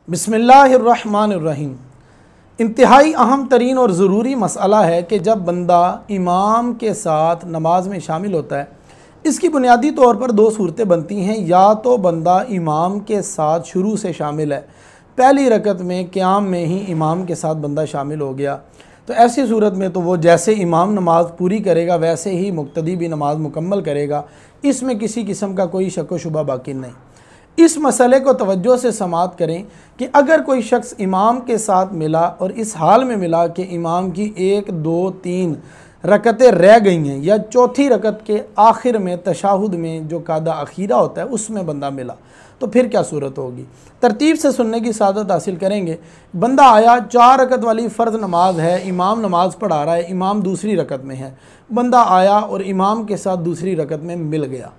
बिस्मिल्लाहिर्रहमानिर्रहीम। इंतहाई अहम तरीन और ज़रूरी मसला है कि जब बंदा इमाम के साथ नमाज में शामिल होता है, इसकी बुनियादी तौर पर दो सूरतें बनती हैं। या तो बंदा इमाम के साथ शुरू से शामिल है, पहली रकत में क़याम में ही इमाम के साथ बंदा शामिल हो गया, तो ऐसी सूरत में तो वो जैसे इमाम नमाज पूरी करेगा वैसे ही मुक्तदी भी नमाज मुकम्मल करेगा, इसमें किसी किस्म का कोई शक व शुबा बाकी नहीं। इस मसले को तवज्जो से समाअत करें कि अगर कोई शख्स इमाम के साथ मिला और इस हाल में मिला कि इमाम की 1, 2, 3 रकतें रह गई हैं या चौथी रकत के आखिर में तशाहुद में जो कादा अखीरा होता है उसमें बंदा मिला, तो फिर क्या सूरत होगी। तरतीब से सुनने की सादत हासिल करेंगे। बंदा आया, 4 रकत वाली फ़र्ज़ नमाज है, इमाम नमाज पढ़ा रहा है, इमाम दूसरी रकत में है, बंदा आया और इमाम के साथ दूसरी रकत में मिल गया।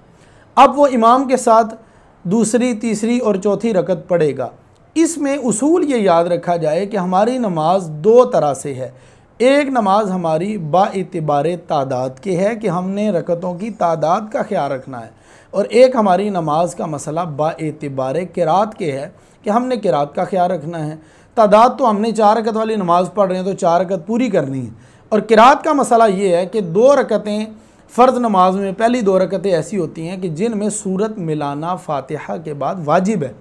अब वो इमाम के साथ दूसरी, तीसरी और चौथी रकत पढ़ेगा। इसमें उसूल ये याद रखा जाए कि हमारी नमाज दो तरह से है। एक नमाज हमारी बाइतिबारे तादाद के है कि हमने रकतों की तादाद का ख्याल रखना है, और एक हमारी नमाज का मसला बाइतिबारे किरात के है कि हमने किरात का ख्याल रखना है। तादाद तो हमने 4 रकत वाली नमाज पढ़ रहे हैं तो 4 रकत पूरी करनी है, और किरात का मसला ये है कि 2 रकतें फ़र्ज़ नमाज में पहली 2 रकतें ऐसी होती हैं कि जिनमें सूरत मिलाना फ़ातिहा के बाद वाजिब है,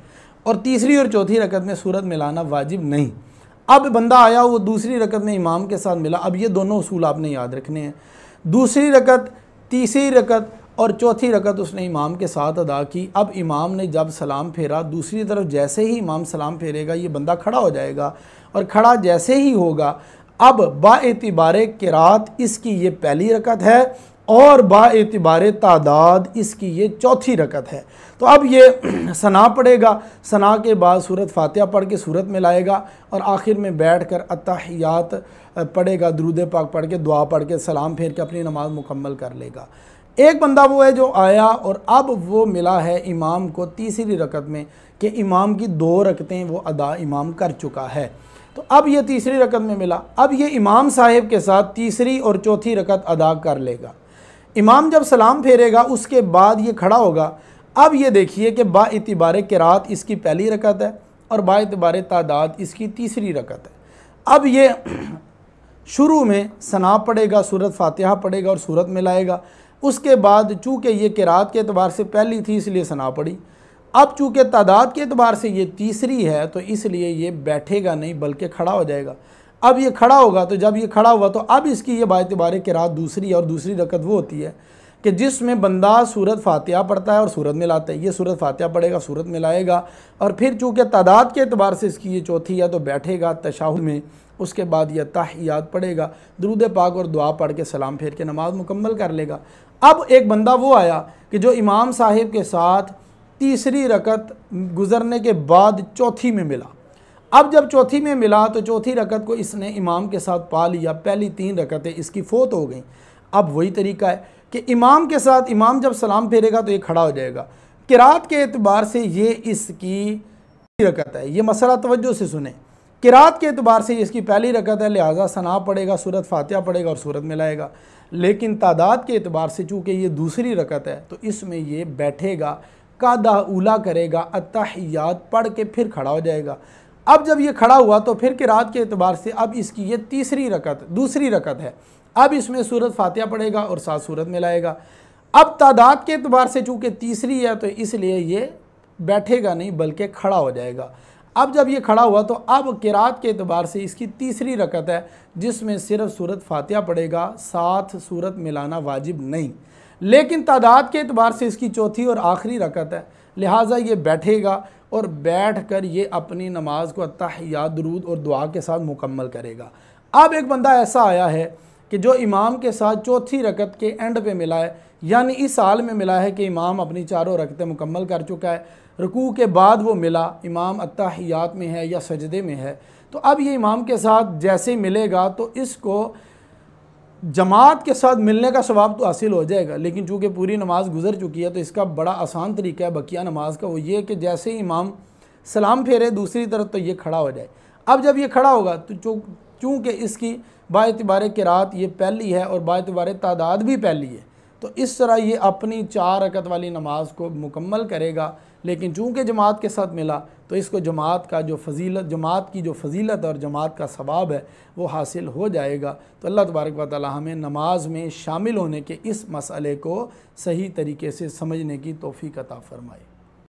और तीसरी और चौथी रकत में सूरत मिलाना वाजिब नहीं। अब बंदा आया, वो दूसरी रकत में इमाम के साथ मिला। अब ये दोनों उसूल आपने याद रखने हैं। दूसरी रकत, तीसरी रकत और चौथी रकत उसने इमाम के साथ अदा की। अब इमाम ने जब सलाम फेरा, दूसरी तरफ जैसे ही इमाम सलाम फेरेगा ये बंदा खड़ा हो जाएगा, और खड़ा जैसे ही होगा अब बाएतिबारे किरात इसकी ये पहली रकत है और बाएतिबारे तादाद इसकी ये चौथी रकत है। तो अब ये सना पढ़ेगा, सना के बाद सूरत फातिहा पढ़ के सूरत में लाएगा, और आखिर में बैठकर अत्तहियात पढ़ेगा, दुरूद पाक पढ़ के दुआ पढ़ के सलाम फेर के अपनी नमाज मुकम्मल कर लेगा। एक बंदा वो है जो आया और अब वो मिला है इमाम को तीसरी रकत में कि इमाम की 2 रकतें वो अदा इमाम कर चुका है, तो अब ये तीसरी रकत में मिला। अब ये इमाम साहिब के साथ तीसरी और चौथी रकत अदा कर लेगा। इमाम जब सलाम फेरेगा उसके बाद ये खड़ा होगा। अब ये देखिए कि बाइतिबारे किरात इसकी पहली रकत है और बाइतिबारे तादाद इसकी तीसरी रकत है। अब ये शुरू में सना पढ़ेगा, सूरत फातिहा पढ़ेगा और सूरत में लाएगा। उसके बाद चूँकि ये किरात के एतबार से पहली थी इसलिए सना पढ़ी। अब चूँकि तादाद के एतबार से ये तीसरी है तो इसलिए ये बैठेगा नहीं बल्कि खड़ा हो जाएगा। अब ये खड़ा होगा, तो जब ये खड़ा हुआ तो अब इसकी ये बाइतिबारे किरात दूसरी है, और दूसरी रकत वो होती है कि जिसमें बंदा सूरत फातिहा पढ़ता है और सूरत में लाता है। ये सूरत फातिहा पढ़ेगा, सूरत में लाएगा, और फिर चूँकि तादाद के एतबार से इसकी ये चौथी है तो बैठेगा तशाहुद में। उसके बाद ये तहियात पढ़ेगा, दुरूद पाक और दुआ पढ़ के सलाम फेर के नमाज मुकम्मल कर लेगा। अब एक बंदा वो आया कि जो इमाम साहिब के साथ तीसरी रकत गुज़रने के बाद चौथी में मिला। अब जब चौथी में मिला तो चौथी रकत को इसने इमाम के साथ पा लिया, पहली 3 रकतें इसकी फ़ौत हो गई। अब वही तरीका है कि इमाम के साथ इमाम जब सलाम फेरेगा तो ये खड़ा हो जाएगा। किरात के एतबार से ये इसकी रकत है, ये मसला तवज्जो से सुने। किरात के एतबार से ये इसकी पहली रकत है, लिहाजा सना पढ़ेगा, सूरत फातिहा पढ़ेगा और सूरत में लाएगा। लेकिन तादाद के एतबार से चूँकि ये दूसरी रकत है तो इसमें ये बैठेगा, कादा उला करेगा, अत्तहियात पढ़ के फिर खड़ा हो जाएगा। अब जब ये खड़ा हुआ तो फिर किरात के एतबार से अब इसकी ये तीसरी रकत दूसरी रकत है। अब इसमें सूरत फातिहा पढ़ेगा और साथ सूरत में लाएगा। अब तादाद के एतबार से चूँकि तीसरी है तो इसलिए ये बैठेगा नहीं बल्कि खड़ा हो जाएगा। अब जब ये खड़ा हुआ तो अब किरात के एतबार से इसकी तीसरी रकत है जिसमें सिर्फ सूरत फातिहा पढ़ेगा, साथ सूरत मिलाना वाजिब नहीं। लेकिन तादाद के एतबार से इसकी चौथी और आखिरी रकत है, लिहाजा ये बैठेगा और बैठ कर ये अपनी नमाज को अत्तहियात, दुरूद और दुआ के साथ मुकम्मल करेगा। अब एक बंदा ऐसा आया है कि जो इमाम के साथ चौथी रकत के एंड पे मिला है, यानी इस हाल में मिला है कि इमाम अपनी 4 रकतें मुकम्मल कर चुका है, रुकू के बाद वो मिला, इमाम अत्तहियात में है या सजदे में है, तो अब ये इमाम के साथ जैसे ही तो इसको जमात के साथ मिलने का सवाब तो हासिल हो जाएगा। लेकिन चूँकि पूरी नमाज गुजर चुकी है तो इसका बड़ा आसान तरीका है बकिया नमाज का, वो ये कि जैसे ही इमाम सलाम फेरे दूसरी तरफ तो ये खड़ा हो जाए। अब जब ये खड़ा होगा तो चूँकि इसकी बाएतिबारे किरात ये पहली है और बाएतिबारे तादाद भी पहली है, تو اس طرح یہ اپنی 4 رکعت والی نماز کو مکمل کرے گا، لیکن چونکہ جماعت کے ساتھ ملا تو اس کو جماعت کی جو فضیلت اور جماعت کا ثواب ہے وہ حاصل ہو جائے گا۔ تو اللہ تبارک و تعالی ہمیں نماز میں شامل ہونے کے اس مسئلے کو صحیح طریقے سے سمجھنے کی توفیق عطا فرمائے۔